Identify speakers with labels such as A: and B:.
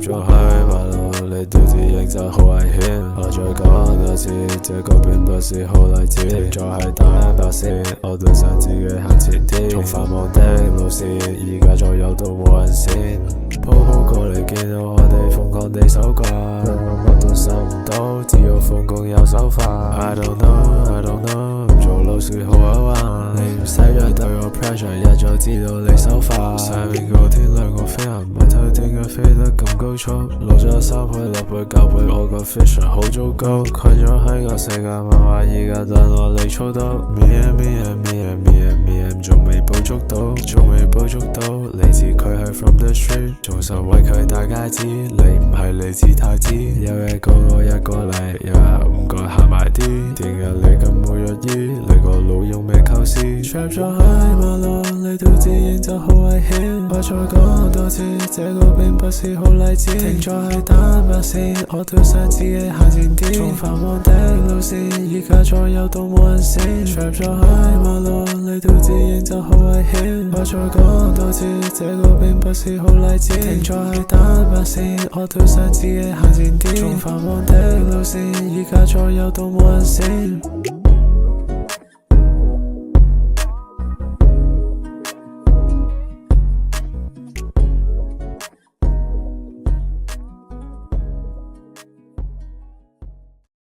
A: 咗去馬路，你對自認就好危險。我再講多次，這個並不是好例子。停咗喺單白線，我都想自己行前啲。從繁忙的路線，而家左右都冇人線。抱抱過嚟見到我哋瘋狂地手掛，我乜都收唔到，只有風共有手法。I don't know，做老師好好玩，你唔使再對我 pressure， 一早知道你手法。上面個天兩個飛行，唔係睇點解飛得咁高速，落咗3倍6倍9倍，我個 vision 好糟糕。困咗喺個世界漫畫，而家等我嚟操刀。Me and 仲未捕捉到，嚟自佢係 from the street， 仲想為佢大街知，你唔係嚟自太子。有嘢講我一個嚟，有日唔該行埋啲，點解你咁冇藥醫？你個腦用咩構思 ？Trap 咗喺馬路，你對自認就好危險。我再講多次，這個並不是好例子。停咗喺單白線，我都想自己行前啲。從繁忙的路線，而家左右都冇人線。Trap 咗喺馬路，你對自認就好危險。我再講多次，這個並不是好例子。停咗喺單白線，我都想自己行前啲。從繁忙的路線，而家左右都冇人線。